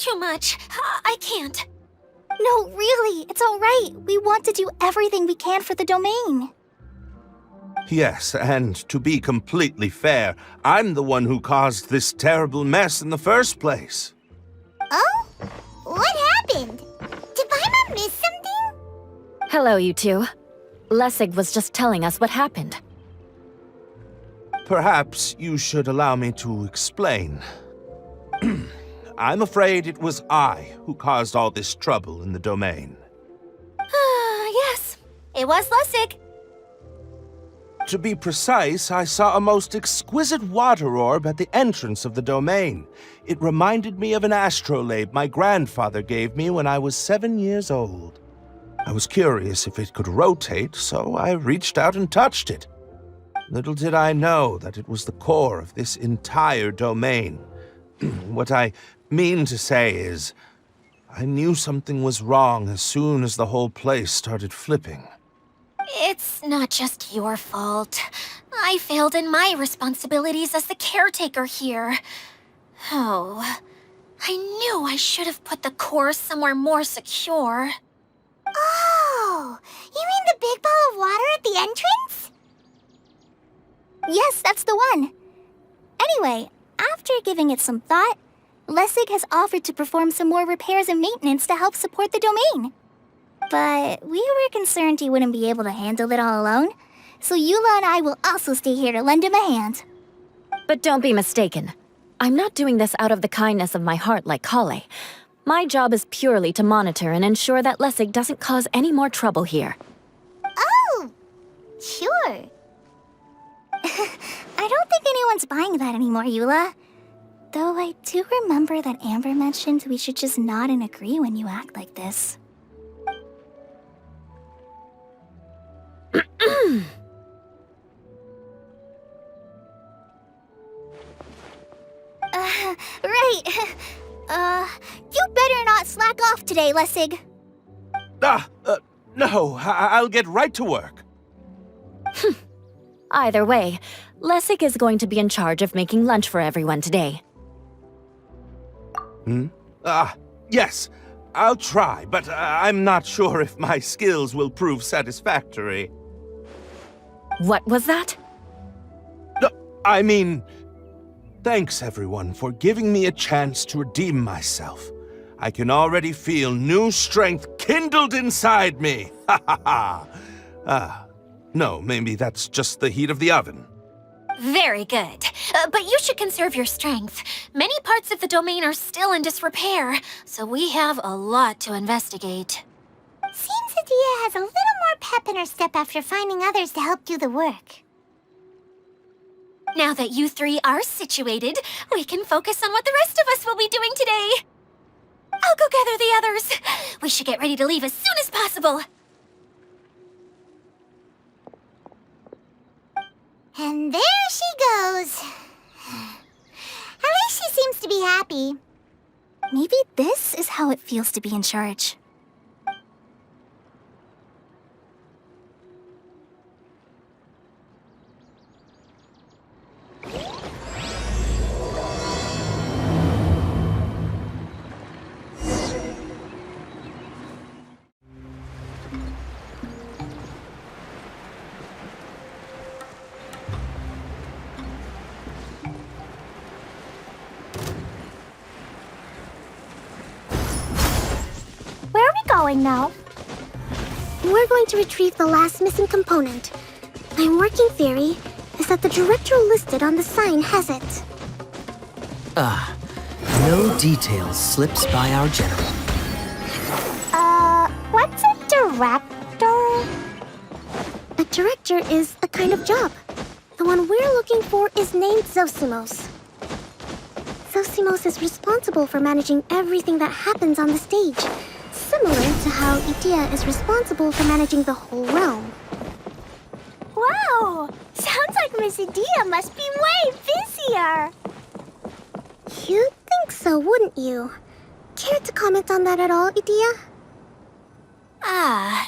too much. I can't. No, really, it's all right. We want to do everything we can for the domain. Yes, and to be completely fair, I'm the one who caused this terrible mess in the first place. Oh? What happened? Did Paimon miss something? Hello, you two. Lessig was just telling us what happened. Perhaps you should allow me to explain. I'm afraid it was I who caused all this trouble in the domain. Yes, it was Lessig. To be precise, I saw a most exquisite water orb at the entrance of the domain. It reminded me of an astrolabe my grandfather gave me when I was 7 years old. I was curious if it could rotate, so I reached out and touched it. Little did I know that it was the core of this entire domain. What I mean to say is, I knew something was wrong as soon as the whole place started flipping. It's not just your fault. I failed in my responsibilities as the caretaker here. Oh, I knew I should have put the core somewhere more secure. Oh, you mean the big ball of water at the entrance? Yes, that's the one. Anyway, after giving it some thought, Lessig has offered to perform some more repairs and maintenance to help support the domain. But we were concerned he wouldn't be able to handle it all alone, so Eula and I will also stay here to lend him a hand. But don't be mistaken. I'm not doing this out of the kindness of my heart like Kale. My job is purely to monitor and ensure that Lessig doesn't cause any more trouble here. Oh, sure. I don't think anyone's buying that anymore, Eula. Though I do remember that Amber mentioned we should just nod and agree when you act like this. Right. You better not slack off today, Lessig. No, I'll get right to work. Either way, Lessig is going to be in charge of making lunch for everyone today. Yes, I'll try, but I'm not sure if my skills will prove satisfactory. What was that? No, I mean, thanks everyone for giving me a chance to redeem myself. I can already feel new strength kindled inside me. Ha ha ha. No, maybe that's just the heat of the oven. Very good. But you should conserve your strength. Many parts of the domain are still in disrepair, so we have a lot to investigate. Seems Adia has a little more pep in her step after finding others to help do the work. Now that you three are situated, we can focus on what the rest of us will be doing today. I'll go gather the others. We should get ready to leave as soon as possible. And there she goes. At least she seems to be happy. Maybe this is how it feels to be in charge. Going now. We're going to retrieve the last missing component. My working theory is that the director listed on the sign has it. No details slips by our general. What's a director? A director is a kind of job. The one we're looking for is named Zosimos. Zosimos is responsible for managing everything that happens on the stage. Similar to how Idia is responsible for managing the whole realm. Wow! Sounds like Miss Idia must be way busier! You'd think so, wouldn't you? Care to comment on that at all, Idia?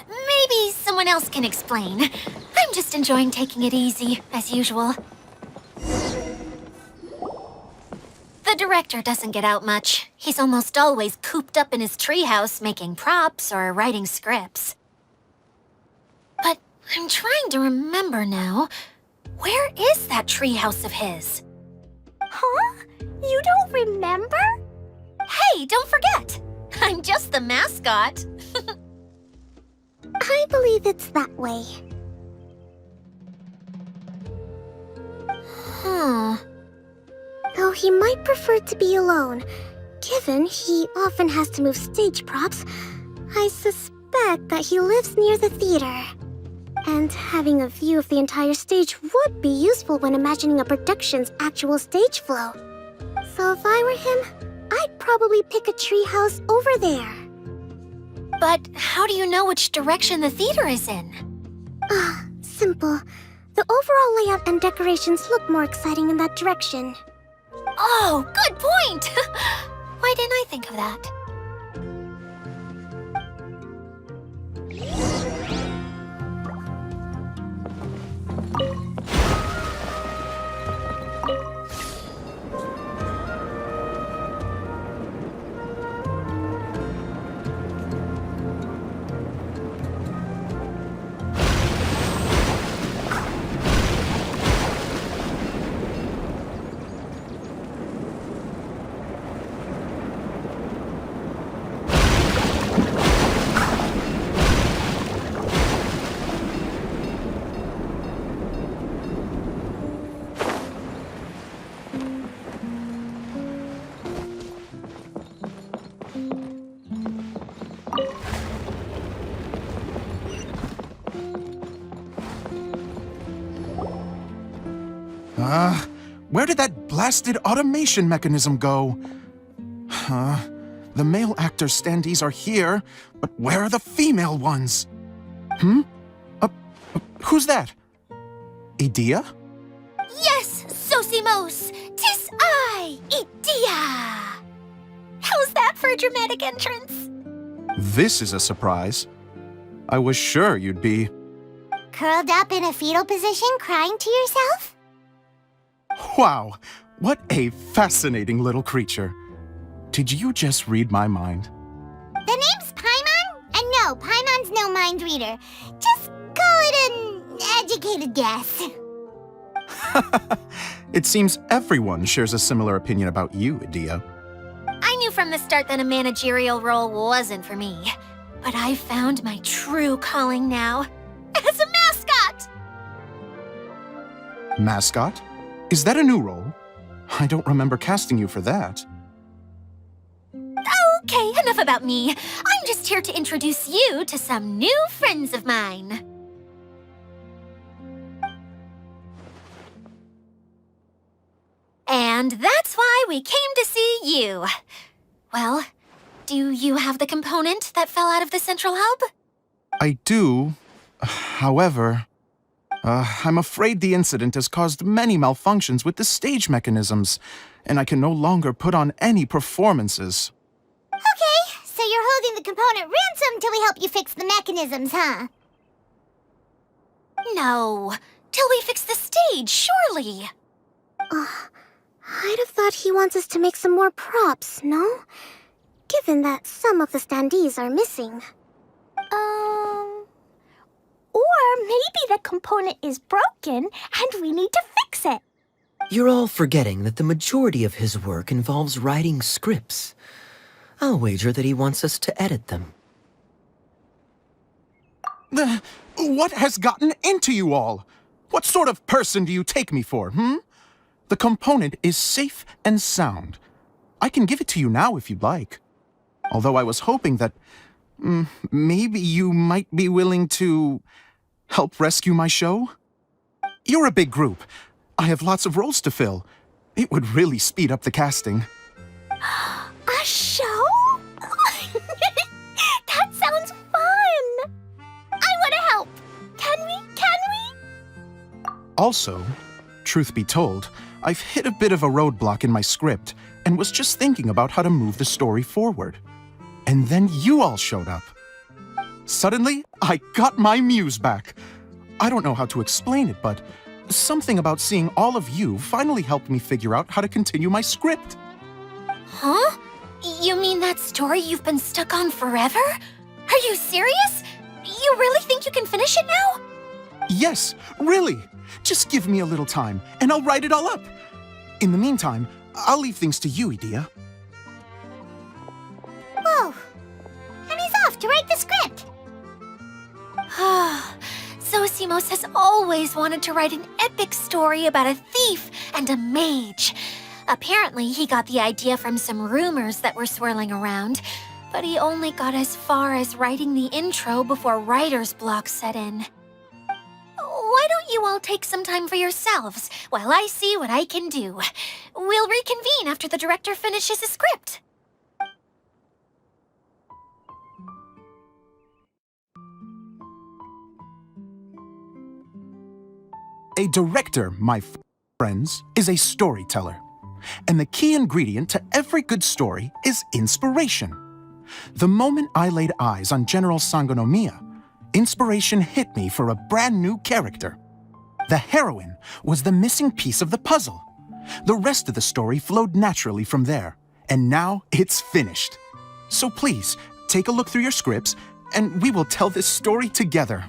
Maybe someone else can explain. I'm just enjoying taking it easy, as usual. The director doesn't get out much. He's almost always cooped up in his treehouse making props or writing scripts. But I'm trying to remember now. Where is that treehouse of his? Huh? You don't remember? Hey, don't forget! I'm just the mascot. I believe it's that way. Though he might prefer to be alone, given he often has to move stage props, I suspect that he lives near the theater. And having a view of the entire stage would be useful when imagining a production's actual stage flow. So if I were him, I'd probably pick a treehouse over there. But how do you know which direction the theater is in? Simple. The overall layout and decorations look more exciting in that direction. Oh, good point! Why didn't I think of that? Where did that blasted automation mechanism go? The male actor standees are here, but where are the female ones? Who's that? Idea? Yes, Sosimos! 'Tis I, Idea! How's that for a dramatic entrance? This is a surprise. I was sure you'd be... Curled up in a fetal position, crying to yourself? Wow, what a fascinating little creature. Did you just read my mind? The name's Paimon? And no, Paimon's no mind reader. Just call it an educated guess. It seems everyone shares a similar opinion about you, Idea. I knew from the start that a managerial role wasn't for me. But I found my true calling now. As a mascot! Mascot? Is that a new role? I don't remember casting you for that. Okay, enough about me. I'm just here to introduce you to some new friends of mine. And that's why we came to see you. Well, do you have the component that fell out of the central hub? I do. However, I'm afraid the incident has caused many malfunctions with the stage mechanisms, and I can no longer put on any performances. Okay, so you're holding the component ransom till we help you fix the mechanisms, huh? No, till we fix the stage, surely. I'd have thought he wants us to make some more props, no? Given that some of the standees are missing. Or maybe the component is broken and we need to fix it. You're all forgetting that the majority of his work involves writing scripts. I'll wager that he wants us to edit them. What has gotten into you all? What sort of person do you take me for, The component is safe and sound. I can give it to you now if you'd like. Although I was hoping that maybe you might be willing to help rescue my show? You're a big group. I have lots of roles to fill. It would really speed up the casting. A show? That sounds fun! I want to help! Can we? Also, truth be told, I've hit a bit of a roadblock in my script and was just thinking about how to move the story forward. And then you all showed up. Suddenly, I got my muse back. I don't know how to explain it, but something about seeing all of you finally helped me figure out how to continue my script. Huh? You mean that story you've been stuck on forever? Are you serious? You really think you can finish it now? Yes, really. Just give me a little time, and I'll write it all up. In the meantime, I'll leave things to you, Edea. Whoa. And he's off to write the script. Zosimos has always wanted to write an epic story about a thief and a mage. Apparently, he got the idea from some rumors that were swirling around, but he only got as far as writing the intro before writer's block set in. Why don't you all take some time for yourselves while I see what I can do? We'll reconvene after the director finishes his script. A director, my friends, is a storyteller. And the key ingredient to every good story is inspiration. The moment I laid eyes on General Sangonomiya, inspiration hit me for a brand new character. The heroine was the missing piece of the puzzle. The rest of the story flowed naturally from there, and now it's finished. So please, take a look through your scripts, and we will tell this story together.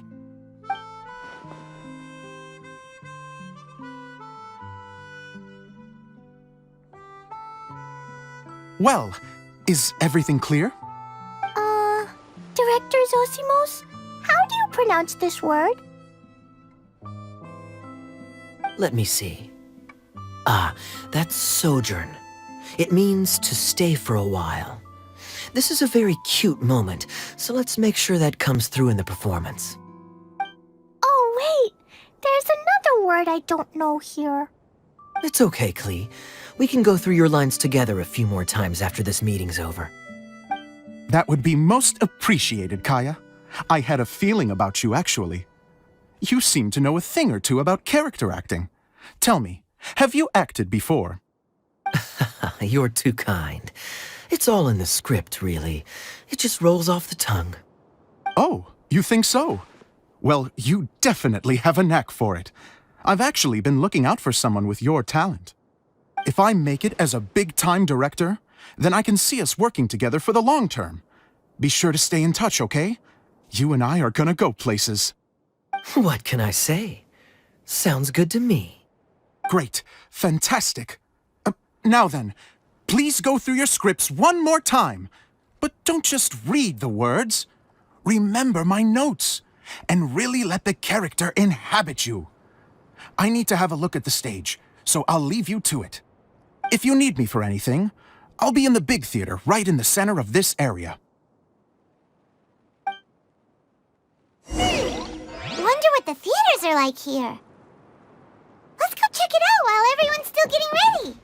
Well, is everything clear? Director Zosimos, how do you pronounce this word? Let me see. Ah, that's sojourn. It means to stay for a while. This is a very cute moment, so let's make sure that comes through in the performance. Oh, wait. There's another word I don't know here. It's okay, Klee. We can go through your lines together a few more times after this meeting's over. That would be most appreciated, Kaya. I had a feeling about you, actually. You seem to know a thing or two about character acting. Tell me, have you acted before? You're too kind. It's all in the script, really. It just rolls off the tongue. Oh, you think so? Well, you definitely have a knack for it. I've actually been looking out for someone with your talent. If I make it as a big-time director, then I can see us working together for the long term. Be sure to stay in touch, okay? You and I are gonna go places. What can I say? Sounds good to me. Great. Fantastic. Now then, please go through your scripts one more time. But don't just read the words. Remember my notes, and really let the character inhabit you. I need to have a look at the stage, so I'll leave you to it. If you need me for anything, I'll be in the big theater right in the center of this area. Wonder what the theaters are like here. Let's go check it out while everyone's still getting ready.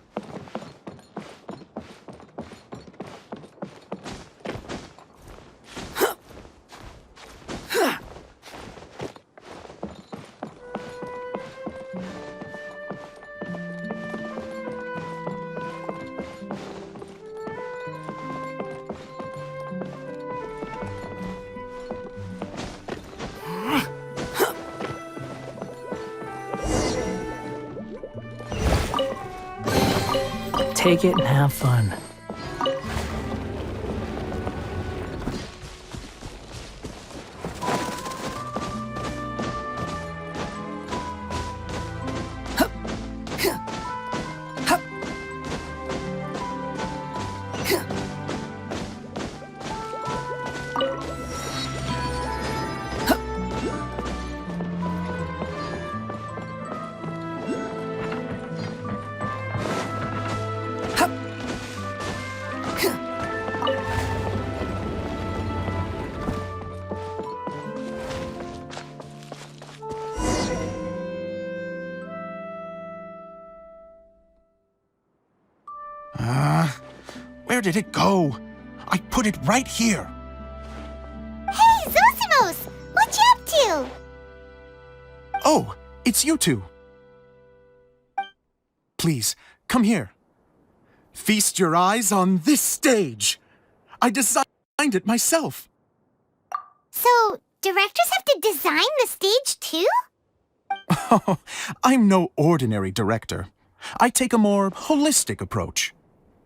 Take it and have fun. Where did it go? I put it right here. Hey, Zosimos! What you up to? Oh, it's you two. Please, come here. Feast your eyes on this stage. I designed it myself. So, directors have to design the stage too? Oh, I'm no ordinary director. I take a more holistic approach.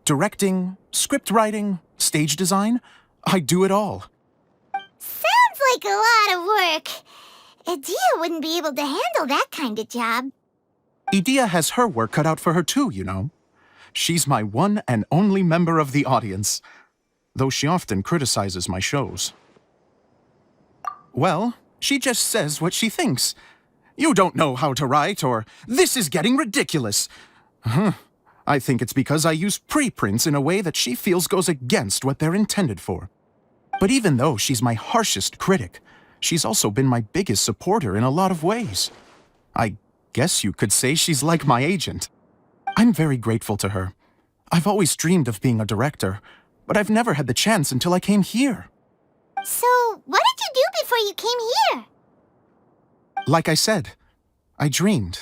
directing, script writing, stage design. I do it all. Sounds like a lot of work. Adia wouldn't be able to handle that kind of job. Edea has her work cut out for her too, you know. She's my one and only member of the audience, though she often criticizes my shows. Well, she just says what she thinks. You don't know how to write, or this is getting ridiculous. I think it's because I use preprints in a way that she feels goes against what they're intended for. But even though she's my harshest critic, she's also been my biggest supporter in a lot of ways. I guess you could say she's like my agent. I'm very grateful to her. I've always dreamed of being a director, but I've never had the chance until I came here. So, what did you do before you came here? Like I said, I dreamed.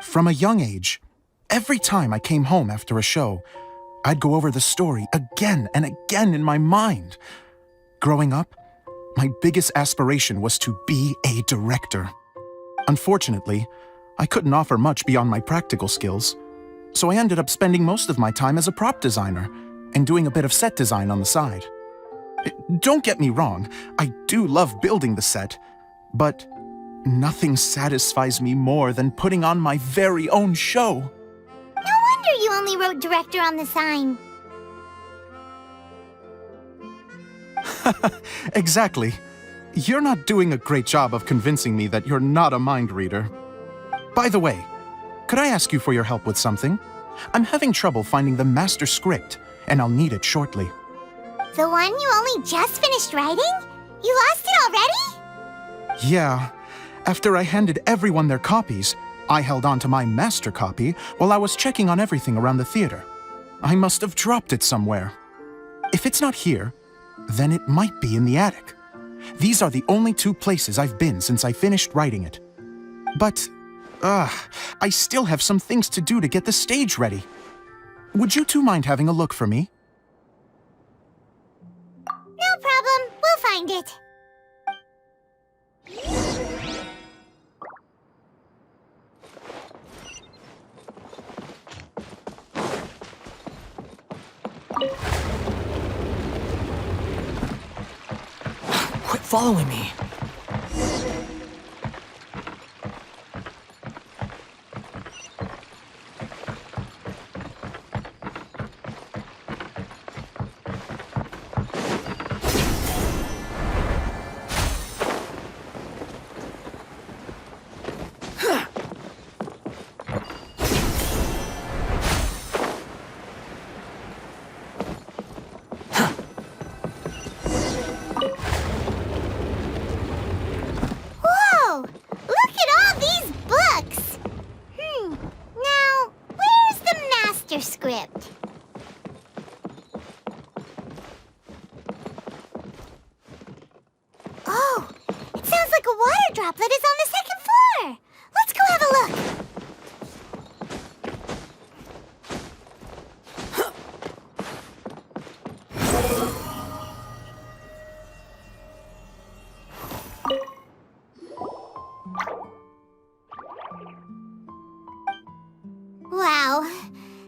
From a young age, every time I came home after a show, I'd go over the story again and again in my mind. Growing up, my biggest aspiration was to be a director. Unfortunately, I couldn't offer much beyond my practical skills, so I ended up spending most of my time as a prop designer and doing a bit of set design on the side. Don't get me wrong, I do love building the set, but nothing satisfies me more than putting on my very own show. No wonder you only wrote director on the sign. Exactly. You're not doing a great job of convincing me that you're not a mind reader. By the way, could I ask you for your help with something? I'm having trouble finding the master script, and I'll need it shortly. The one you only just finished writing? You lost it already? Yeah. After I handed everyone their copies, I held on to my master copy while I was checking on everything around the theater. I must have dropped it somewhere. If it's not here, then it might be in the attic. These are the only two places I've been since I finished writing it. But, I still have some things to do to get the stage ready. Would you two mind having a look for me? No problem. We'll find it. Quit following me. Whoa! Look at all these books! Now, where's the master script? Oh, it sounds like a water droplet is on the second floor! Let's go have a look! Wow,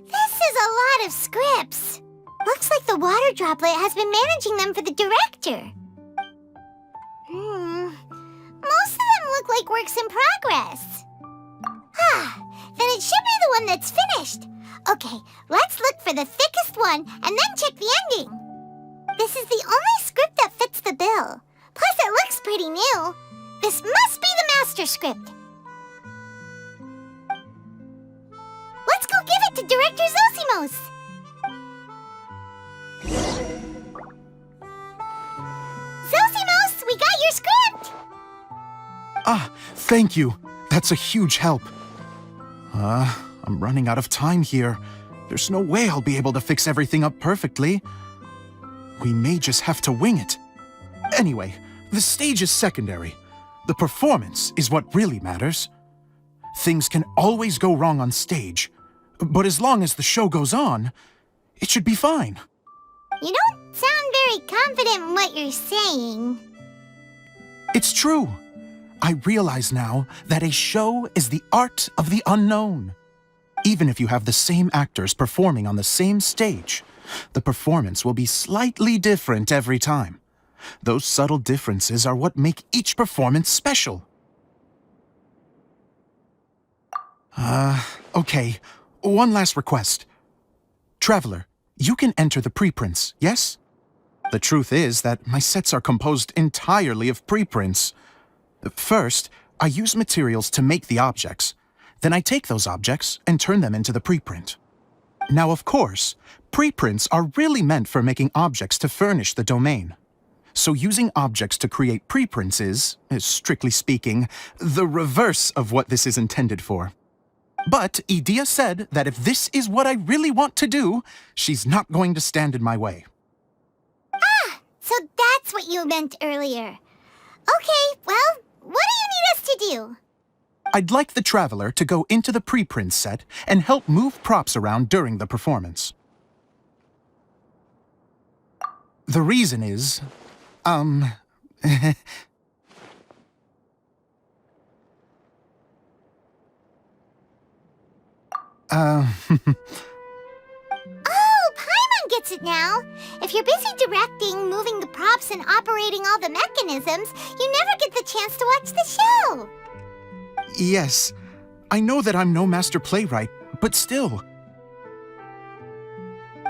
this is a lot of scripts. Looks like the water droplet has been managing them for the director. Most of them look like works in progress. Then it should be the one that's finished. Okay, let's look for the thickest one and then check the ending. This is the only script that fits the bill. Plus, it looks pretty new. This must be the master script. Let's go give it to Director Zosimos. Zosimos, we got your script! Thank you. That's a huge help. I'm running out of time here. There's no way I'll be able to fix everything up perfectly. We may just have to wing it. Anyway, the stage is secondary. The performance is what really matters. Things can always go wrong on stage, but as long as the show goes on, it should be fine. You don't sound very confident in what you're saying. It's true. I realize now that a show is the art of the unknown. Even if you have the same actors performing on the same stage, the performance will be slightly different every time. Those subtle differences are what make each performance special. Okay. One last request. Traveler, you can enter the preprints, yes? The truth is that my sets are composed entirely of preprints. First, I use materials to make the objects. Then I take those objects and turn them into the preprint. Now, of course, preprints are really meant for making objects to furnish the domain. So using objects to create preprints is, strictly speaking, the reverse of what this is intended for. But Edea said that if this is what I really want to do, she's not going to stand in my way. Ah, so that's what you meant earlier. Okay, well, what do you need us to do? I'd like the Traveler to go into the preprint set and help move props around during the performance. The reason is, Oh, Paimon gets it now. If you're busy directing, moving the props, and operating all the mechanisms, you never get the chance to watch the show. Yes, I know that I'm no master playwright, but still.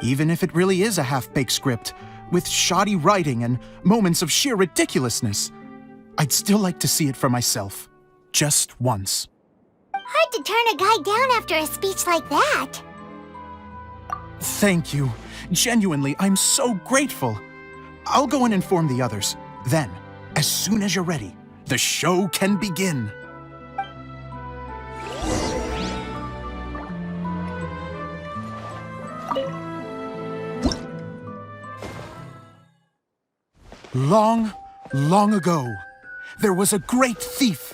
Even if it really is a half-baked script, with shoddy writing and moments of sheer ridiculousness, I'd still like to see it for myself, just once. Hard to turn a guy down after a speech like that. Thank you. Genuinely, I'm so grateful. I'll go and inform the others. Then, as soon as you're ready, the show can begin. Long, long ago, there was a great thief.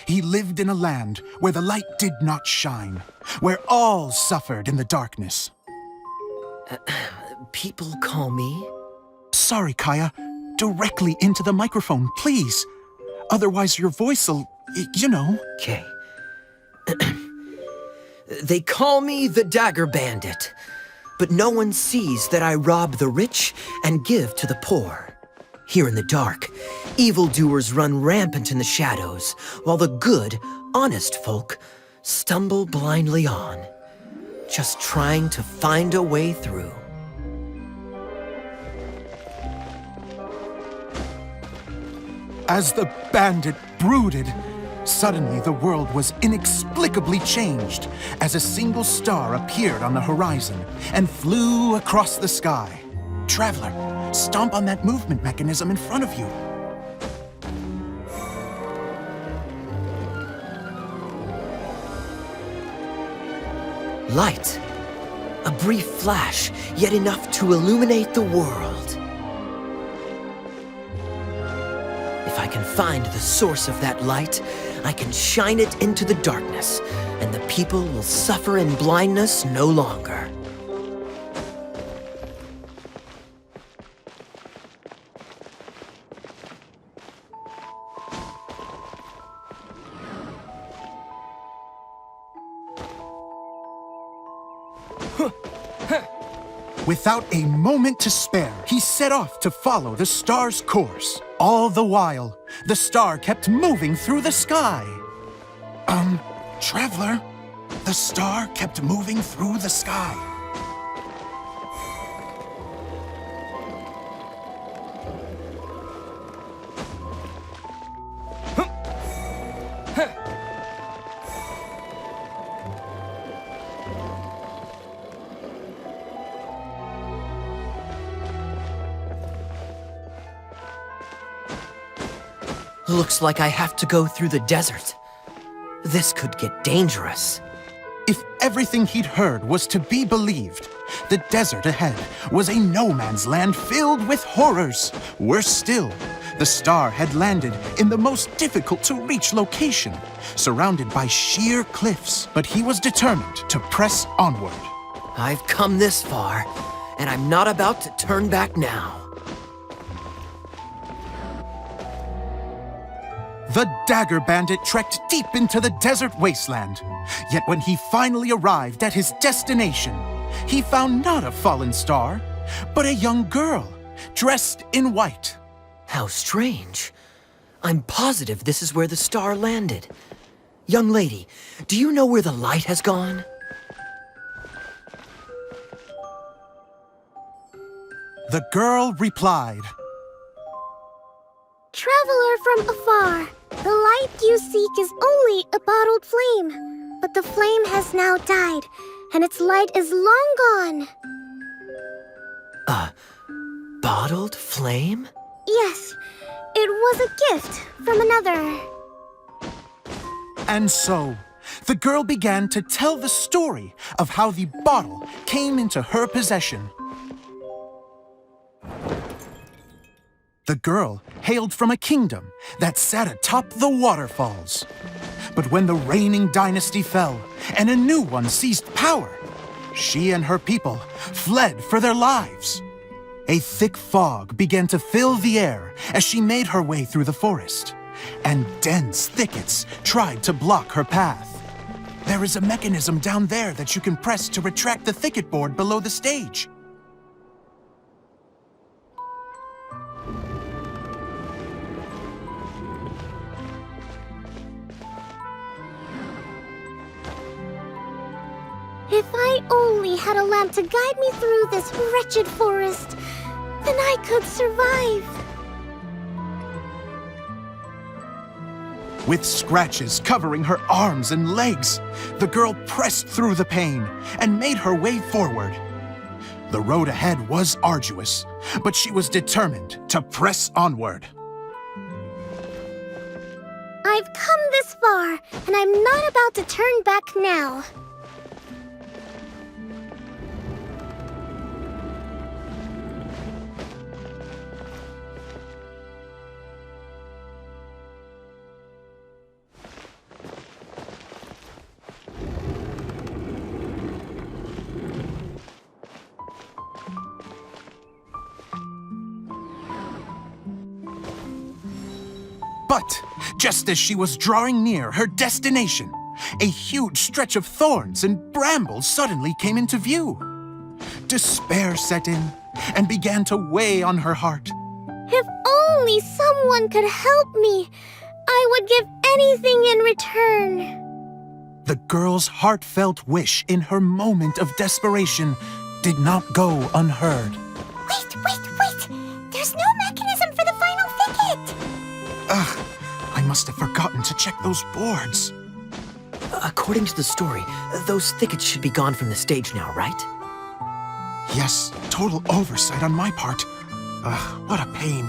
He lived in a land where the light did not shine, where all suffered in the darkness. People call me? Sorry, Kaya. Directly into the microphone, please. Otherwise your voice'll, you know. Okay. They call me the Dagger Bandit, but no one sees that I rob the rich and give to the poor. Here in the dark, evildoers run rampant in the shadows, while the good, honest folk stumble blindly on, just trying to find a way through. As the bandit brooded, suddenly the world was inexplicably changed as a single star appeared on the horizon and flew across the sky. Traveler, stomp on that movement mechanism in front of you. Light. A brief flash, yet enough to illuminate the world. If I can find the source of that light, I can shine it into the darkness, and the people will suffer in blindness no longer. Without a moment to spare, he set off to follow the star's course. All the while, the star kept moving through the sky. Traveler, the star kept moving through the sky. Looks like I have to go through the desert. This could get dangerous. If everything he'd heard was to be believed, the desert ahead was a no-man's land filled with horrors. Worse still, the star had landed in the most difficult-to-reach location, surrounded by sheer cliffs. But he was determined to press onward. I've come this far, and I'm not about to turn back now. The dagger bandit trekked deep into the desert wasteland. Yet when he finally arrived at his destination, he found not a fallen star, but a young girl dressed in white. How strange. I'm positive this is where the star landed. Young lady, do you know where the light has gone? The girl replied, Traveler from afar, the light you seek is only a bottled flame. But the flame has now died, and its light is long gone. Bottled flame? Yes, it was a gift from another. And so, the girl began to tell the story of how the bottle came into her possession. The girl hailed from a kingdom that sat atop the waterfalls. But when the reigning dynasty fell and a new one seized power, she and her people fled for their lives. A thick fog began to fill the air as she made her way through the forest, and dense thickets tried to block her path. There is a mechanism down there that you can press to retract the thicket board below the stage. If I only had a lamp to guide me through this wretched forest, then I could survive. With scratches covering her arms and legs, the girl pressed through the pain and made her way forward. The road ahead was arduous, but she was determined to press onward. I've come this far, and I'm not about to turn back now. But just as she was drawing near her destination, a huge stretch of thorns and brambles suddenly came into view. Despair set in and began to weigh on her heart. If only someone could help me, I would give anything in return. The girl's heartfelt wish in her moment of desperation did not go unheard. Wait! There's no mechanism for the final thicket! Ugh, I must have forgotten to check those boards. According to the story, those thickets should be gone from the stage now, right? Yes, total oversight on my part. Ugh, what a pain.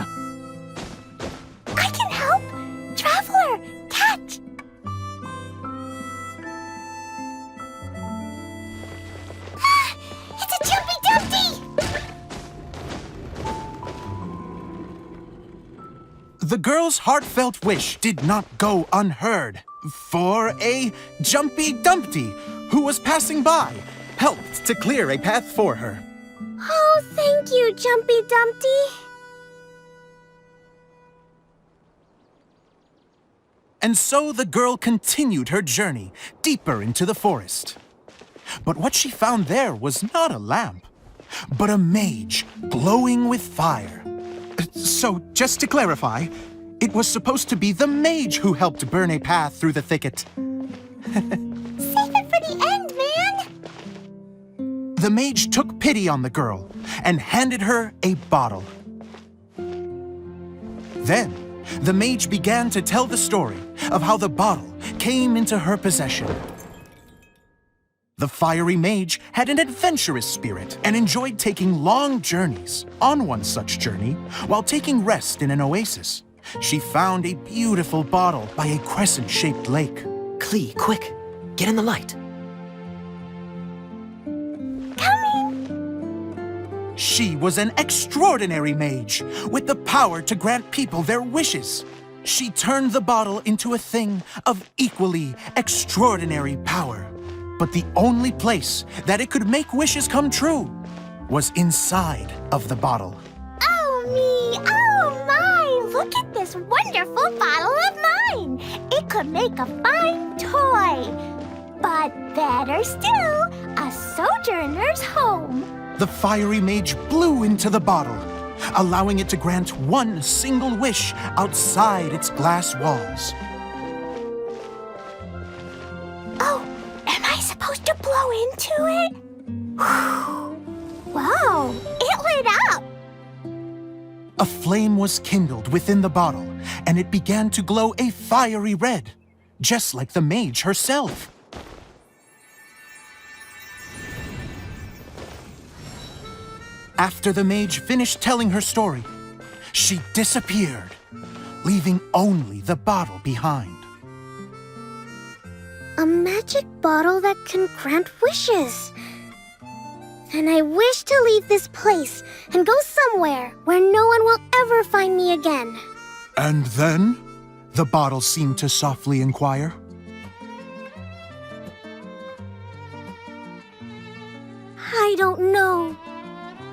I can help! Traveler, catch! It's a Jumpy Dumpty! The girl's heartfelt wish did not go unheard, for a Jumpy Dumpty who was passing by helped to clear a path for her. Oh, thank you, Jumpy Dumpty. And so the girl continued her journey deeper into the forest. But what she found there was not a lamp, but a mage glowing with fire. So, just to clarify, it was supposed to be the mage who helped burn a path through the thicket. Save it for the end, man! The mage took pity on the girl and handed her a bottle. Then, the mage began to tell the story of how the bottle came into her possession. The fiery mage had an adventurous spirit and enjoyed taking long journeys. On one such journey, while taking rest in an oasis, she found a beautiful bottle by a crescent-shaped lake. Klee, quick, get in the light. She was an extraordinary mage with the power to grant people their wishes. She turned the bottle into a thing of equally extraordinary power. But the only place that it could make wishes come true was inside of the bottle. Oh me! Oh my! Look at this wonderful bottle of mine! could make a fine toy. But better still, a sojourner's home. The fiery mage blew into the bottle, allowing it to grant one single wish outside its glass walls. Oh, am I supposed to blow into it? Whoa, it lit up! A flame was kindled within the bottle, and it began to glow a fiery red, just like the mage herself. After the mage finished telling her story, she disappeared, leaving only the bottle behind. A magic bottle that can grant wishes. And I wish to leave this place and go somewhere where no one will ever find me again. And then, the bottle seemed to softly inquire. I don't know.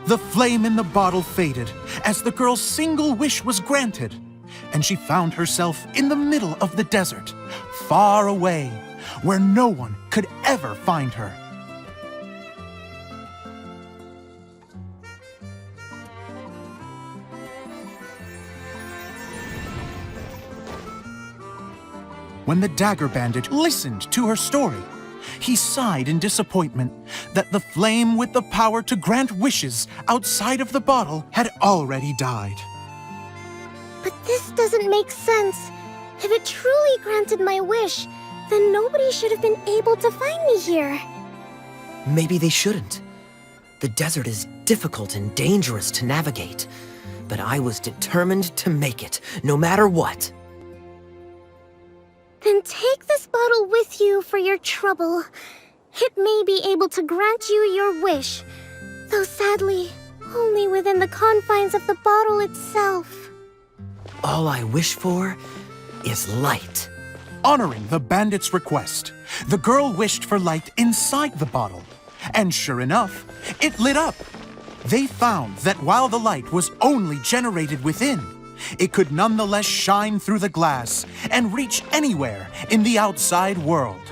The flame in the bottle faded as the girl's single wish was granted, and she found herself in the middle of the desert, far away, where no one could ever find her. When the dagger bandit listened to her story, he sighed in disappointment that the flame with the power to grant wishes outside of the bottle had already died. But this doesn't make sense. If it truly granted my wish, then nobody should have been able to find me here. Maybe they shouldn't. The desert is difficult and dangerous to navigate, but I was determined to make it, no matter what. Then take this bottle with you for your trouble. It may be able to grant you your wish, though sadly, only within the confines of the bottle itself. All I wish for is light. Honoring the bandit's request, the girl wished for light inside the bottle, and sure enough, it lit up. They found that while the light was only generated within, it could nonetheless shine through the glass and reach anywhere in the outside world.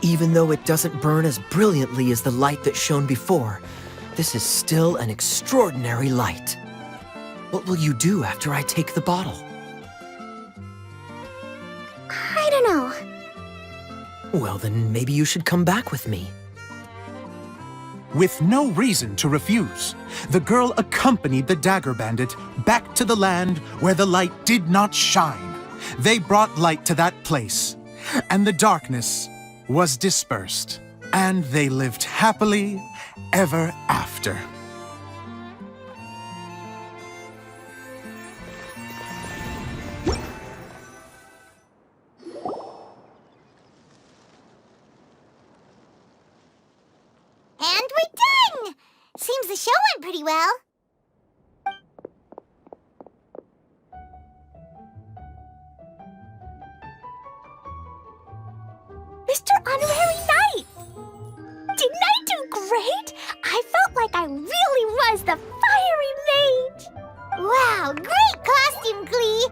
Even though it doesn't burn as brilliantly as the light that shone before, this is still an extraordinary light. What will you do after I take the bottle? I don't know. Well, then maybe you should come back with me. With no reason to refuse, the girl accompanied the dagger bandit back to the land where the light did not shine. They brought light to that place, and the darkness was dispersed, and they lived happily ever after. And we're done! Seems the show went pretty well. Mr. Honorary Knight! Didn't I do great? I felt like I really was the fiery mage! Wow, great costume, Glee!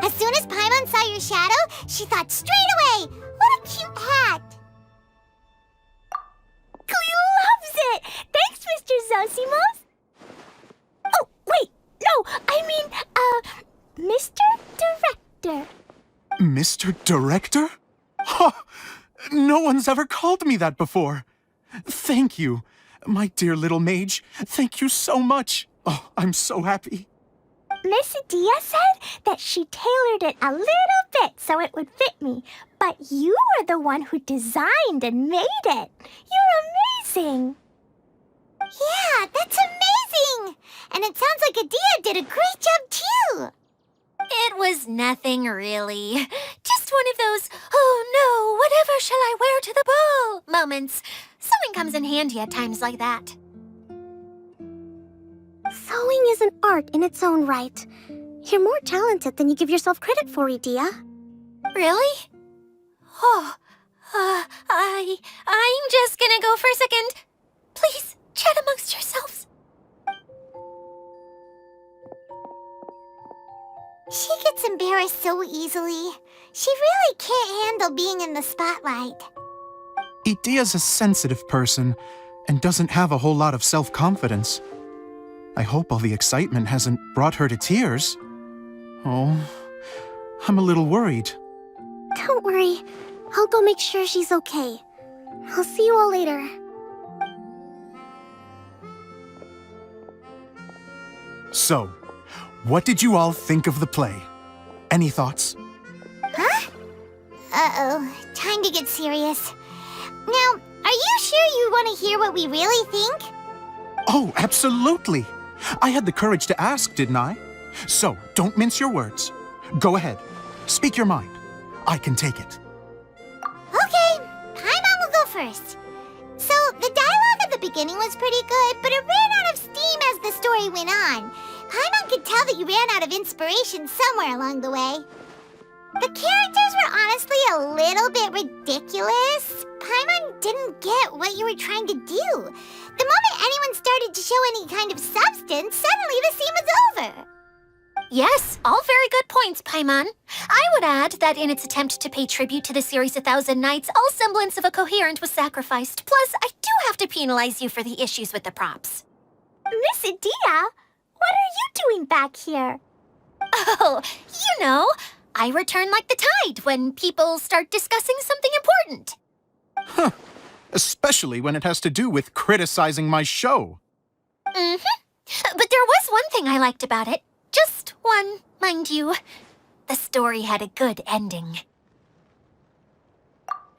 As soon as Paimon saw your shadow, she thought straight away, what a cute hat! Glee loves it! Thanks, Mr. Zosimos! Oh, wait, no, I mean, Mr. Director. Mr. Director? Ha! No one's ever called me that before. Thank you, my dear little mage. Thank you so much. Oh, I'm so happy. Miss Dia said that she tailored it a little bit so it would fit me, but you were the one who designed and made it. You're amazing. Yeah, that's amazing. And it sounds like Adia did a great job too. It was nothing really. Just one of those, oh no, whatever shall I wear to the ball moments. Sewing comes in handy at times like that. Sewing is an art in its own right. You're more talented than you give yourself credit for, Adia. Really? Oh, I'm just gonna go for a second. Please, chat amongst yourselves. She gets embarrassed so easily. She really can't handle being in the spotlight. Idia's a sensitive person and doesn't have a whole lot of self-confidence. I hope all the excitement hasn't brought her to tears. Oh, I'm a little worried. Don't worry. I'll go make sure she's okay. I'll see you all later. So, what did you all think of the play? Any thoughts? Huh? Uh-oh. Time to get serious. Now, are you sure you want to hear what we really think? Oh, absolutely. I had the courage to ask, didn't I? So, don't mince your words. Go ahead. Speak your mind. I can take it. Okay, Paimon will go first. So, the dialogue at the beginning was pretty good, but it ran out of steam as the story went on. Paimon could tell that you ran out of inspiration somewhere along the way. The characters were honestly a little bit ridiculous. Paimon didn't get what you were trying to do. The moment anyone started to show any kind of substance, suddenly the scene was over. Yes, all very good points, Paimon. I would add that in its attempt to pay tribute to the series 1,000 Nights, all semblance of a coherent was sacrificed. Plus, I do have to penalize you for the issues with the props. Miss Idia, what are you doing back here? Oh, you know, I return like the tide when people start discussing something important. Huh. Especially when it has to do with criticizing my show. Mm-hmm. But there was one thing I liked about it. Just one, mind you. The story had a good ending.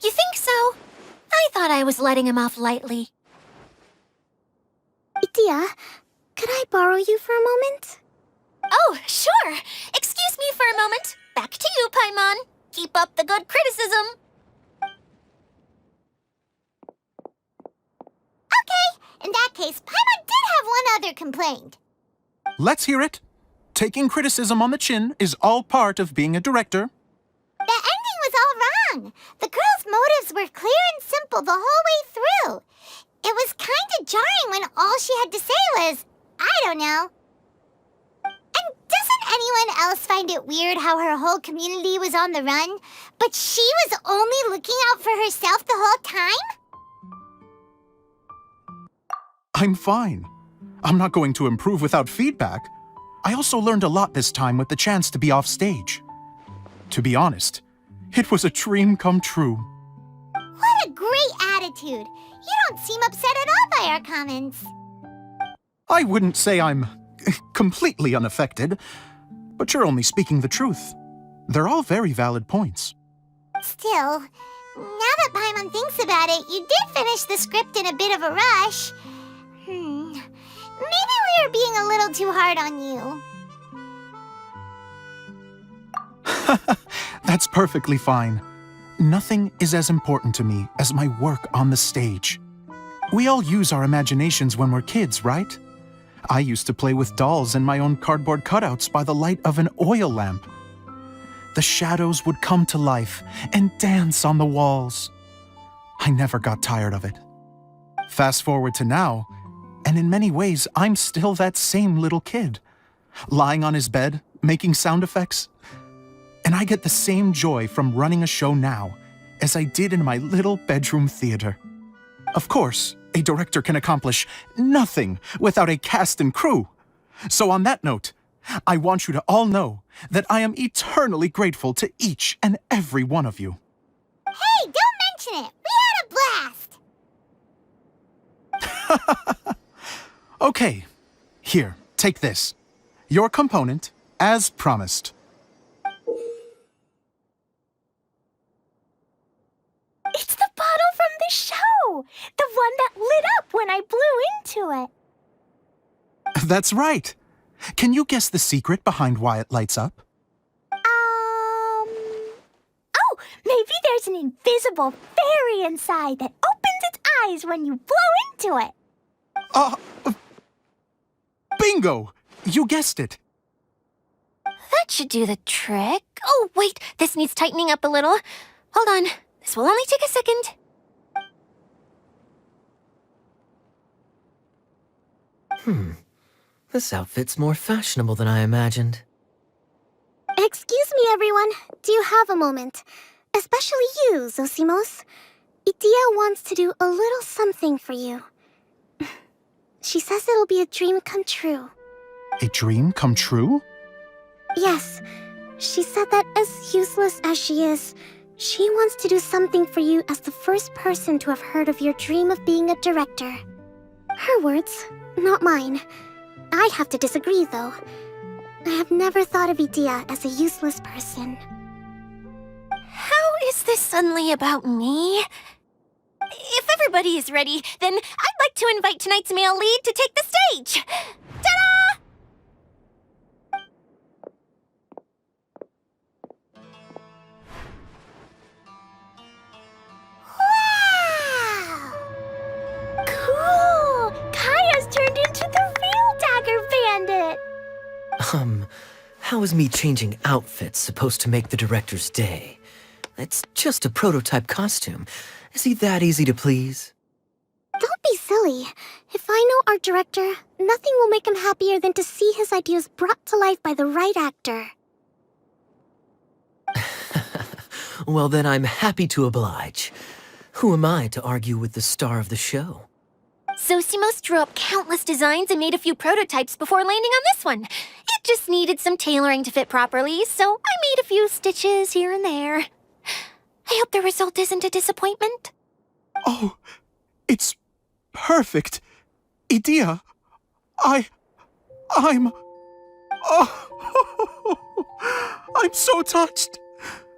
You think so? I thought I was letting him off lightly. Idia, could I borrow you for a moment? Oh, sure. Excuse me for a moment. Back to you, Paimon. Keep up the good criticism. Okay, in that case, Paimon did have one other complaint. Let's hear it. Taking criticism on the chin is all part of being a director. The ending was all wrong. The girl's motives were clear and simple the whole way through. It was kind of jarring when all she had to say was, I don't know. And doesn't anyone else find it weird how her whole community was on the run, but she was only looking out for herself the whole time? I'm fine. I'm not going to improve without feedback. I also learned a lot this time with the chance to be off stage. To be honest, it was a dream come true. What a great attitude. You don't seem upset at all by our comments. I wouldn't say I'm completely unaffected, but you're only speaking the truth. They're all very valid points. Still, now that Paimon thinks about it, you did finish the script in a bit of a rush. Maybe we were being a little too hard on you. That's perfectly fine. Nothing is as important to me as my work on the stage. We all use our imaginations when we're kids, right? I used to play with dolls and my own cardboard cutouts by the light of an oil lamp. The shadows would come to life and dance on the walls. I never got tired of it. Fast forward to now, and in many ways, I'm still that same little kid, lying on his bed, making sound effects. And I get the same joy from running a show now as I did in my little bedroom theater. Of course, a director can accomplish nothing without a cast and crew. So on that note, I want you to all know that I am eternally grateful to each and every one of you. Hey, don't mention it. We had a blast. Okay, here, take this. Your component, as promised. It's the bottle from the show! The one that lit up when I blew into it. That's right. Can you guess the secret behind why it lights up? Oh, maybe there's an invisible fairy inside that opens its eyes when you blow into it. Bingo! You guessed it. That should do the trick. Oh, wait, this needs tightening up a little. Hold on, this will only take a second. This outfit's more fashionable than I imagined. everyone. Do you have a moment? Especially you, Zosimos. Idea wants to do a little something for you. She says it'll be a dream come true. A dream come true? Yes. She said that as useless as she is, she wants to do something for you as the first person to have heard of your dream of being a director. Her words, not mine. I have to disagree, though. I have never thought of Idea as a useless person. How is this suddenly about me? If everybody is ready, then I'd like to invite tonight's male lead to take the stage. Ta-da! Wow! Cool! Kaya's turned into the real Dagger Bandit! How is me changing outfits supposed to make the director's day? It's just a prototype costume. Is he that easy to please? Don't be silly. If I know our director, nothing will make him happier than to see his ideas brought to life by the right actor. Well, then I'm happy to oblige. Who am I to argue with the star of the show? Zosimos drew up countless designs and made a few prototypes before landing on this one. It just needed some tailoring to fit properly, so I made a few stitches here and there. I hope the result isn't a disappointment. Oh, it's perfect. Idea, I'm... Oh, I'm so touched.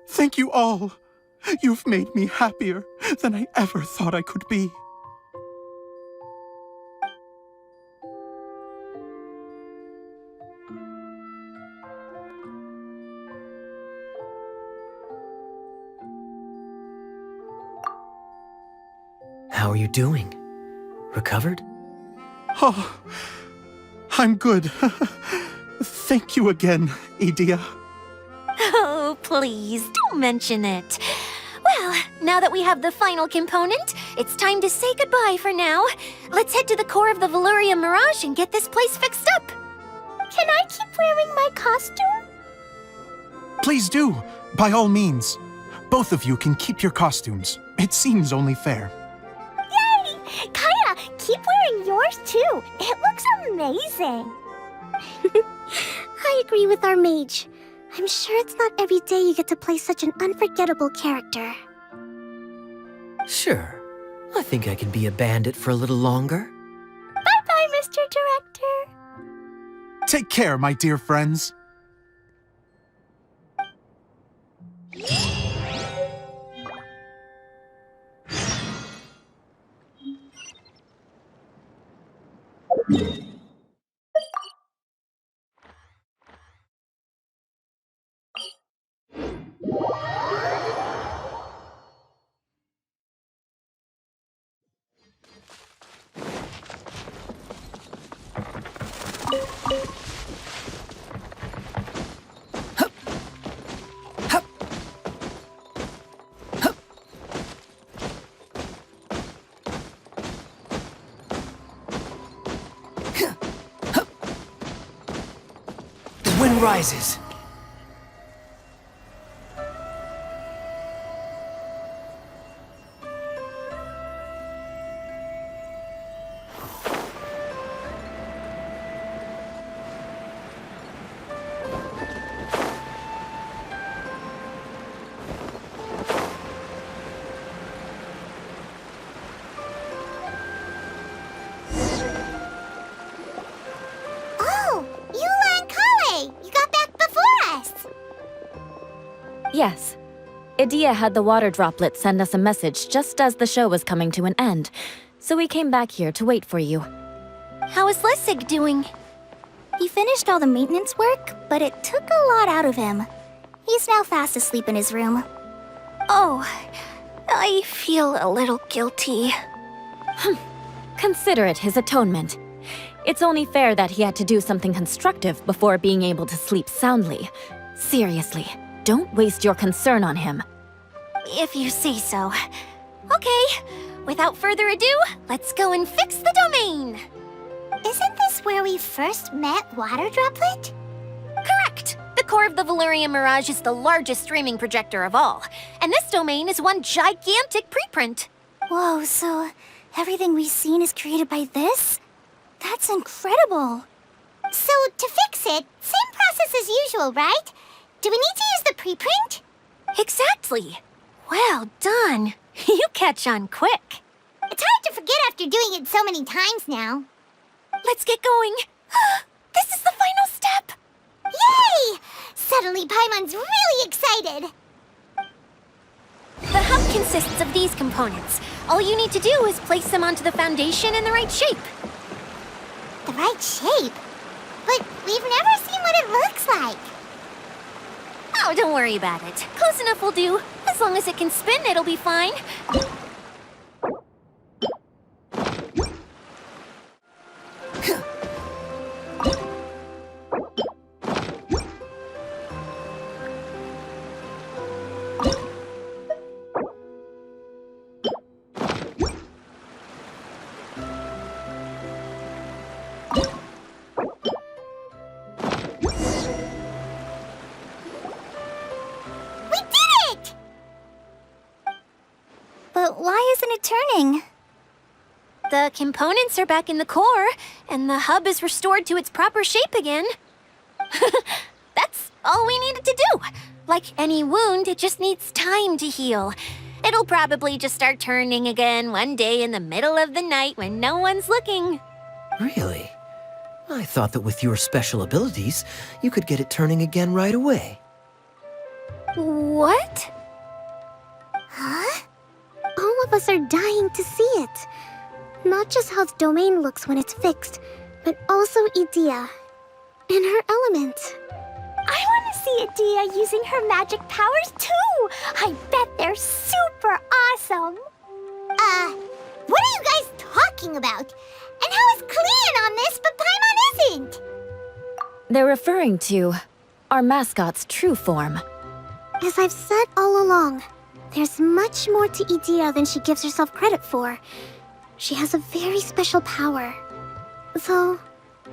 Thank you all. You've made me happier than I ever thought I could be. How are you doing? Recovered? Oh, I'm good. Thank you again, Idea. Oh, please, don't mention it. Well, now that we have the final component, it's time to say goodbye for now. Let's head to the core of the Valuria Mirage and get this place fixed up. Can I keep wearing my costume? Please do, by all means. Both of you can keep your costumes. It seems only fair. Yay! Kaya, keep wearing yours too. It looks amazing. I agree with our mage. I'm sure it's not every day you get to play such an unforgettable character. Sure. I think I can be a bandit for a little longer. Bye-bye, Mr. Director. Take care, my dear friends. The wind rises. Oh, Eula and Kale! You got back before us! Yes. Idea had the water droplet send us a message just as the show was coming to an end, so we came back here to wait for you. How is Lessig doing? He finished all the maintenance work, but it took a lot out of him. He's now fast asleep in his room. Oh, I feel a little guilty. Consider it his atonement. It's only fair that he had to do something constructive before being able to sleep soundly. Seriously, don't waste your concern on him. If you say so. Okay, without further ado, let's go and fix the domain. Isn't this where we first met Water Droplet? Correct! The core of the Valerian Mirage is the largest streaming projector of all, and this domain is one gigantic preprint. Whoa, so everything we've seen is created by this? That's incredible. So, to fix it, same process as usual, right? Do we need to use the preprint? Exactly. Well done. You catch on quick. It's hard to forget after doing it so many times now. Let's get going. This is the final step. Yay! Suddenly Paimon's really excited. The hub consists of these components. All you need to do is place them onto the foundation in the right shape. The right shape? But we've never seen what it looks like. Oh, don't worry about it. Close enough will do. As long as it can spin, it'll be fine. But why isn't it turning? The components are back in the core, and the hub is restored to its proper shape again. That's all we needed to do. Like any wound, it just needs time to heal. It'll probably just start turning again one day in the middle of the night when no one's looking. Really? I thought that with your special abilities, you could get it turning again right away. What? Huh? All of us are dying to see it. Not just how the domain looks when it's fixed, but also Idea. And her element. I want to see Idea using her magic powers too! I bet they're super awesome! What are you guys talking about? And how is Clean on this but Paimon isn't? They're referring to our mascot's true form. As I've said all along, there's much more to Idea than she gives herself credit for. She has a very special power. Though,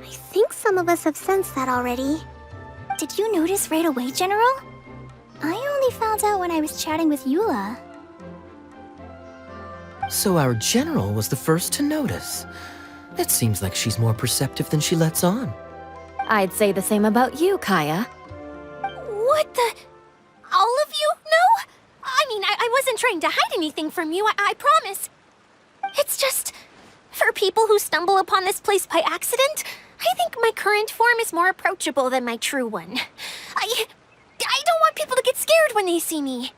I think some of us have sensed that already. Did you notice right away, General? I only found out when I was chatting with Eula. So our general was the first to notice. It seems like she's more perceptive than she lets on. I'd say the same about you, Kaya. What the? All of you? No? I mean, I wasn't trying to hide anything from you, I promise. It's just, for people who stumble upon this place by accident, I think my current form is more approachable than my true one. I don't want people to get scared when they see me.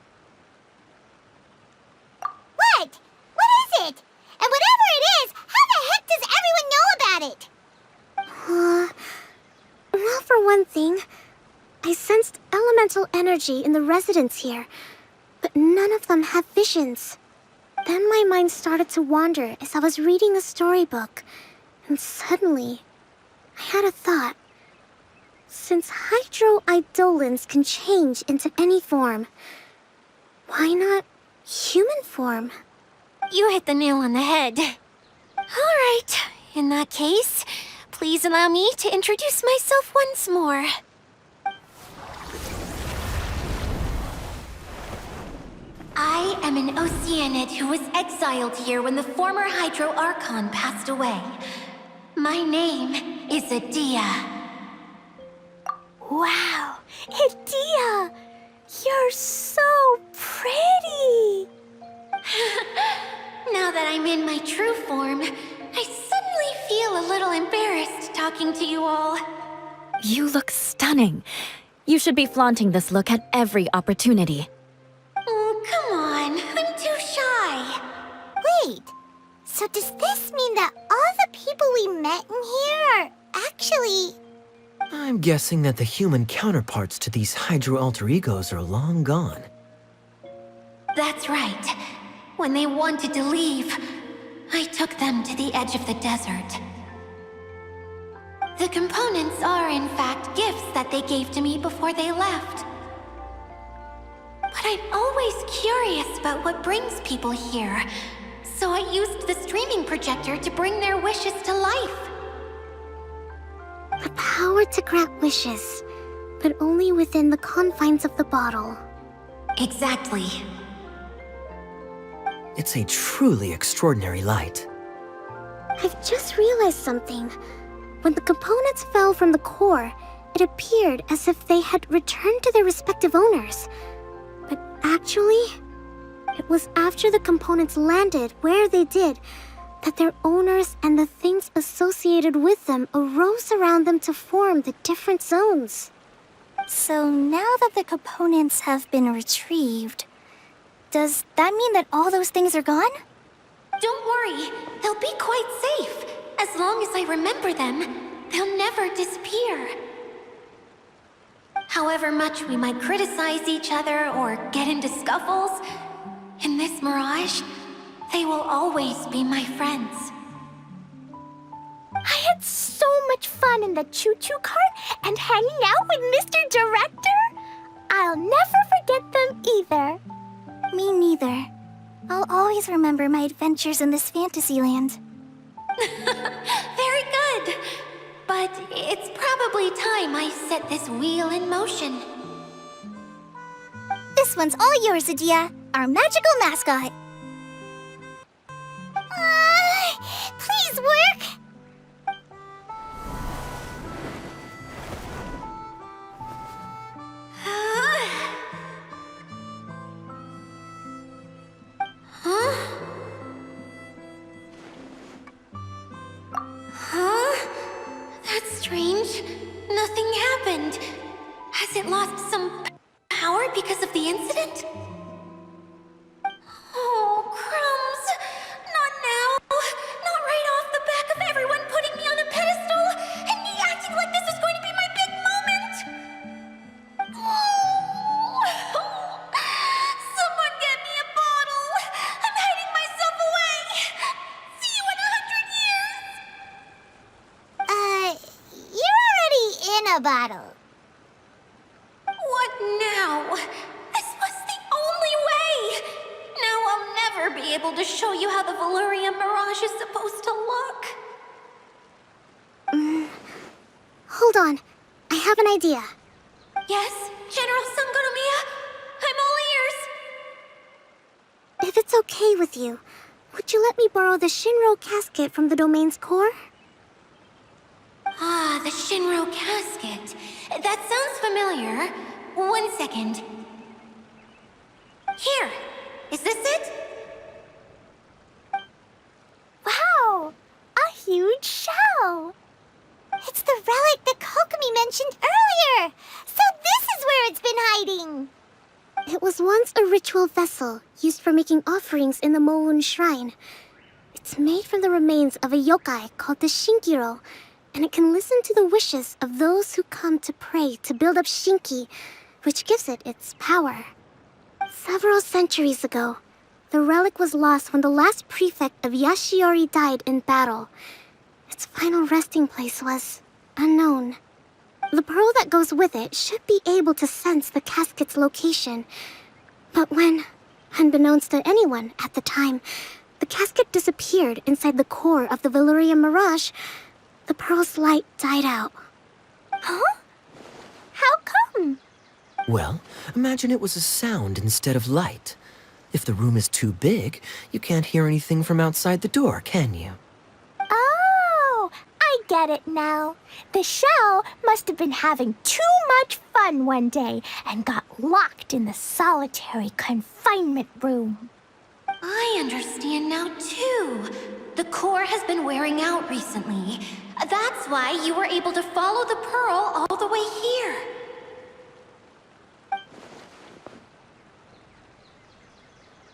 What? What is it? And whatever it is, how the heck does everyone know about it? Well, for one thing, I sensed elemental energy in the residents here, but none of them have visions. Then my mind started to wander as I was reading a storybook, and suddenly, I had a thought. Since hydroidolins can change into any form, why not human form? You hit the nail on the head. All right, in that case, please allow me to introduce myself once more. I am an Oceanid who was exiled here when the former Hydro Archon passed away. My name is Idea. Wow, Idea! You're so pretty! Now that I'm in my true form, I suddenly feel a little embarrassed talking to you all. You look stunning. You should be flaunting this look at every opportunity. Oh, come on. I'm too shy. Wait, so does this mean that all the people we met in here are actually... I'm guessing that the human counterparts to these Hydro alter egos are long gone. That's right. When they wanted to leave, I took them to the edge of the desert. The components are, in fact, gifts that they gave to me before they left. But I'm always curious about what brings people here, so I used the streaming projector to bring their wishes to life. The power to grant wishes. but only within the confines of the bottle. Exactly. It's a truly extraordinary light. I've just realized something. When the components fell from the core, it appeared as if they had returned to their respective owners. But actually, it was after the components landed where they did that their owners and the things associated with them arose around them to form the different zones. So now that the components have been retrieved, does that mean that all those things are gone? Don't worry, they'll be quite safe. As long as I remember them, they'll never disappear. However much we might criticize each other or get into scuffles, in this mirage, they will always be my friends. I had so much fun in the choo-choo cart and hanging out with Mr. Director. I'll never forget them either. Me neither. I'll always remember my adventures in this Fantasyland. Very good. But it's probably time I set this wheel in motion. This one's all yours, Adia, our magical mascot. Please work! That's strange. Nothing happened. Has it lost some power because of the incident? Oh, crumbs! Not now! Not right off the back of everyone putting me on a pedestal and me acting like this was going to be my big moment! Oh. Someone get me a bottle! I'm hiding myself away! See you in 100 years! You're already in a bottle. What now? This was the only way! Now I'll never be able to show you how the Valyria Mirage is supposed to look. Hold on. I have an idea. Yes, General Sangonomiya? I'm all ears. If it's okay with you, would you let me borrow the Shinro casket from the domain's core? Ah, the Shinro casket. That sounds familiar. 1 second. Here. Is this it? Wow! A huge shell! It's the relic that Kokomi mentioned earlier! So this is where it's been hiding! It was once a ritual vessel used for making offerings in the Moon Shrine. It's made from the remains of a yokai called the Shinkiro, and it can listen to the wishes of those who come to pray to build up Shinki, which gives it its power. Several centuries ago, the relic was lost when the last prefect of Yashiori died in battle. Its final resting place was unknown. The pearl that goes with it should be able to sense the casket's location. But when, unbeknownst to anyone at the time, the casket disappeared inside the core of the Valyria Mirage, the pearl's light died out. Huh? How come? Well, imagine it was a sound instead of light. If the room is too big, you can't hear anything from outside the door, can you? Oh, I get it now. The shell must have been having too much fun one day and got locked in the solitary confinement room. I understand now, too. The core has been wearing out recently. That's why you were able to follow the pearl all the way here.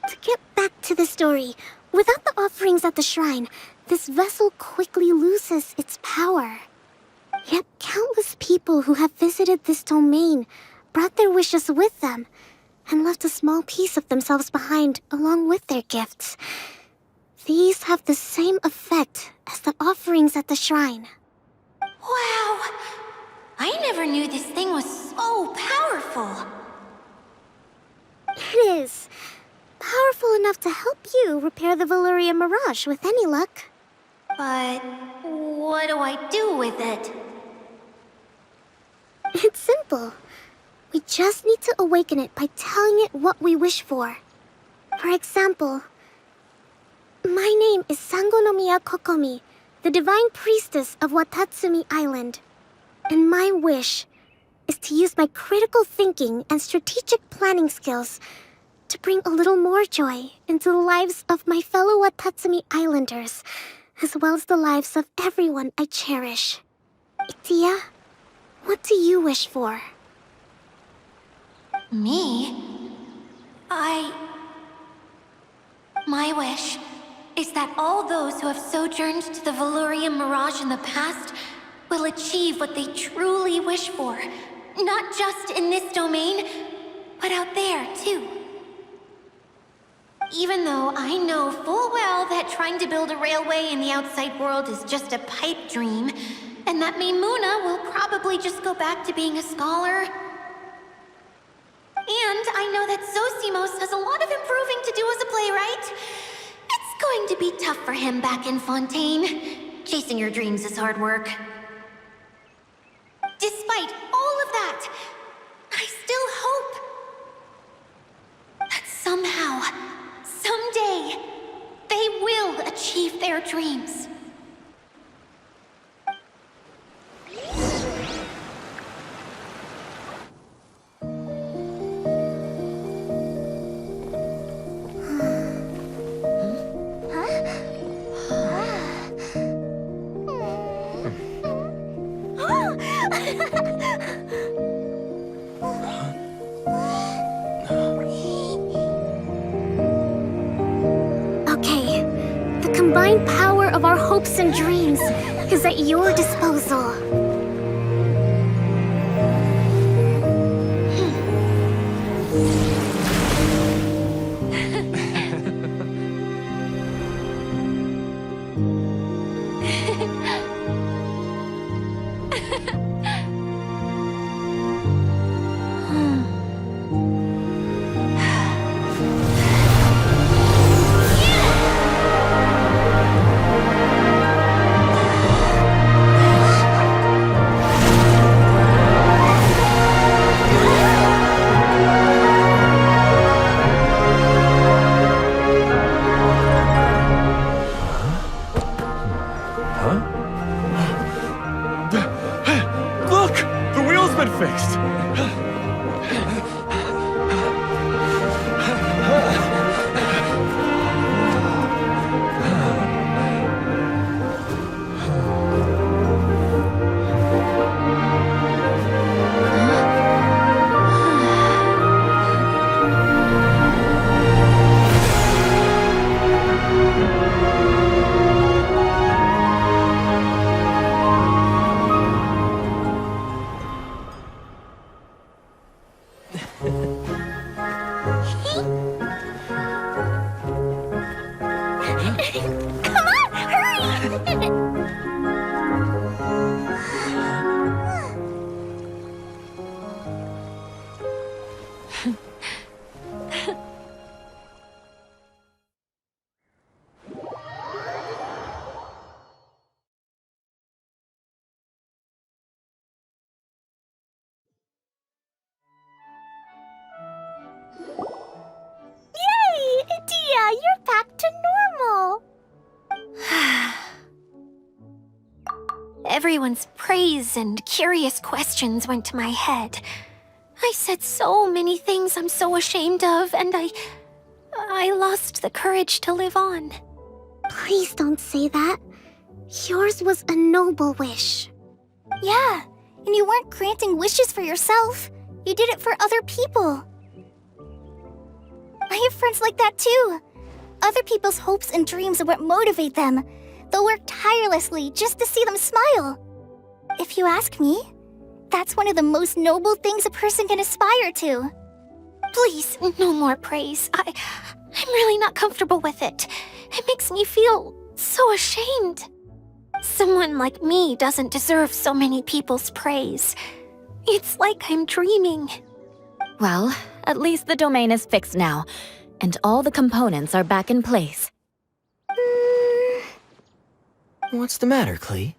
To get back to the story, without the offerings at the shrine, this vessel quickly loses its power. Yet countless people who have visited this domain brought their wishes with them and left a small piece of themselves behind along with their gifts. These have the same effect as the offerings at the shrine. Wow! I never knew this thing was so powerful. It is. Powerful enough to help you repair the Valyria Mirage with any luck. But what do I do with it? It's simple. simple. We just need to awaken it by telling it what we wish for. For example, my name is Sangonomiya Kokomi, the divine priestess of Watatsumi Island. And my wish is to use my critical thinking and strategic planning skills to bring a little more joy into the lives of my fellow Watatsumi Islanders, as well as the lives of everyone I cherish. Itia, what do you wish for? Me? My wish is that all those who have sojourned to the Valurian Mirage in the past will achieve what they truly wish for. Not just in this domain, but out there, too. Even though I know full well that trying to build a railway in the outside world is just a pipe dream, and that Maimuna will probably just go back to being a scholar. And I know that Zosimos has a lot of improving to do as a playwright. It's going to be tough for him back in Fontaine. Chasing your dreams is hard work. Despite all of that, I still hope that somehow, someday, they will achieve their dreams. Okay, the combined power of our hopes and dreams is at your disposal. Look! The wheel's been fixed! Come on, hurry! Yay! Itia, you're back to normal! Everyone's praise and curious questions went to my head. I said so many things I'm so ashamed of, and I lost the courage to live on. Please don't say that. Yours was a noble wish. Yeah, and you weren't granting wishes for yourself. You did it for other people. I have friends like that too. Other people's hopes and dreams are what motivate them. They'll work tirelessly just to see them smile. If you ask me, that's one of the most noble things a person can aspire to. Please, no more praise. I'm really not comfortable with it. It makes me feel so ashamed. Someone like me doesn't deserve so many people's praise. It's like I'm dreaming. Well, at least the domain is fixed now, and all the components are back in place. What's the matter, Klee?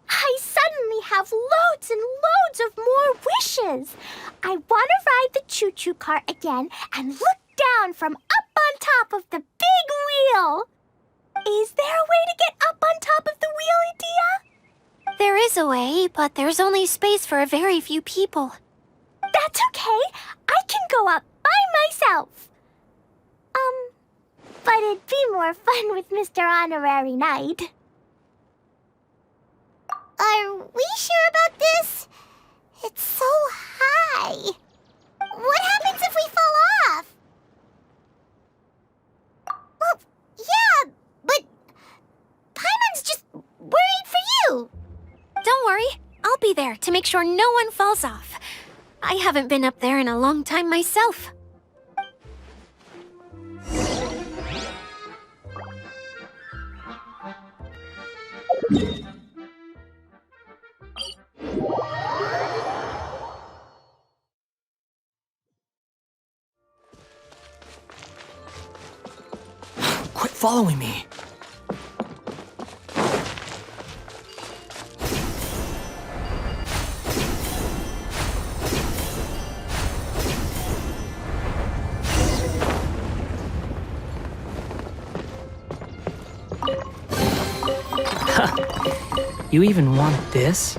I suddenly have have loads and loads of more wishes. I want to ride the choo-choo car again and look down from up on top of the big wheel. Is there a way to get up on top of the wheel, Edea? There is a way, but there's only space for a very few people. That's okay. I can go up by myself. But it'd be more fun with Mr. Honorary Knight. Are we sure about this? It's so high. What happens if we fall off? Well, yeah, but Paimon's just worried for you. Don't worry, I'll be there to make sure no one falls off. I haven't been up there in a long time myself. Quit following me. You even want this?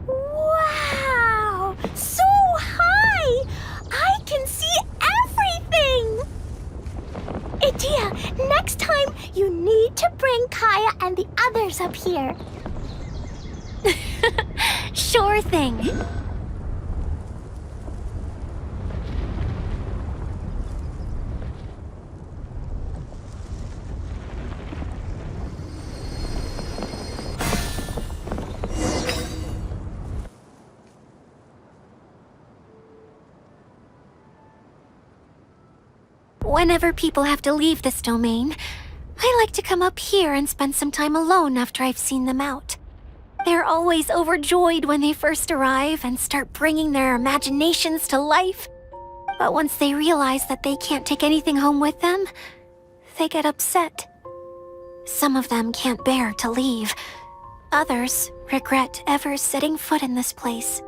Wow! So high! I can see everything! Edea, next time you need to bring Kaya and the others up here. Sure thing. Whenever people have to leave this domain, I like to come up here and spend some time alone after I've seen them out. They're always overjoyed when they first arrive and start bringing their imaginations to life. But once they realize that they can't take anything home with them, they get upset. Some of them can't bear to leave. Others regret ever setting foot in this place.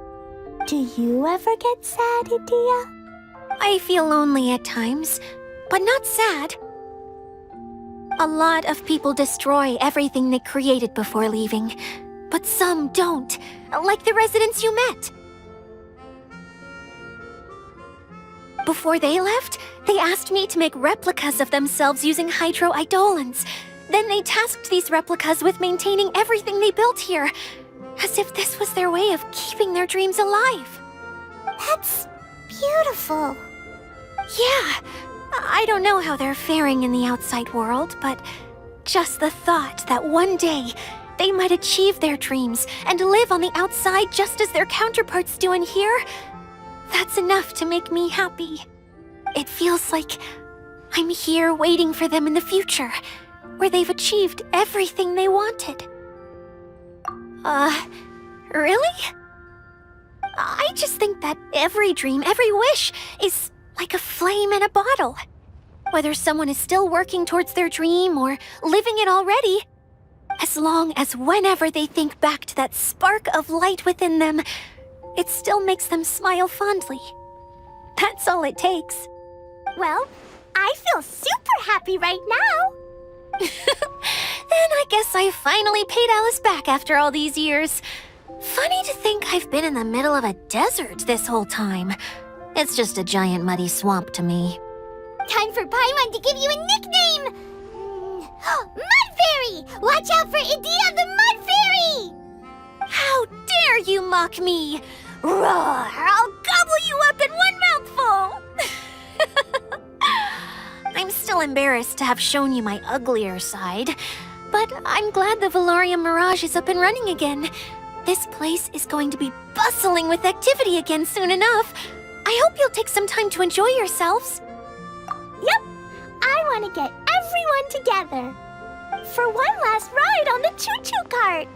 Do you ever get sad, Edea? I feel lonely at times, but not sad. A lot of people destroy everything they created before leaving, but some don't, like the residents you met. Before they left, they asked me to make replicas of themselves using hydro-eidolons. Then they tasked these replicas with maintaining everything they built here, as if this was their way of keeping their dreams alive. That's beautiful. Yeah, I don't know how they're faring in the outside world, but just the thought that one day they might achieve their dreams and live on the outside just as their counterparts do in here, that's enough to make me happy. It feels like I'm here waiting for them in the future, where they've achieved everything they wanted. Really? I just think that every dream, every wish is like a flame in a bottle. Whether someone is still working towards their dream or living it already, as long as whenever they think back to that spark of light within them, it still makes them smile fondly. That's all it takes. Well, I feel super happy right now. Then I guess I finally paid Alice back after all these years. Funny to think I've been in the middle of a desert this whole time. It's just a giant muddy swamp to me. Time for Paimon to give you a nickname! Mud Fairy! Watch out for Edea the Mud Fairy! How dare you mock me! Roar! I'll gobble you up in one mouthful! I'm still embarrassed to have shown you my uglier side, but I'm glad the Valorium Mirage is up and running again. This place is going to be bustling with activity again soon enough. I I hope you'll take some time to enjoy yourselves. Yep, I want to get everyone together for one last ride on the choo-choo cart.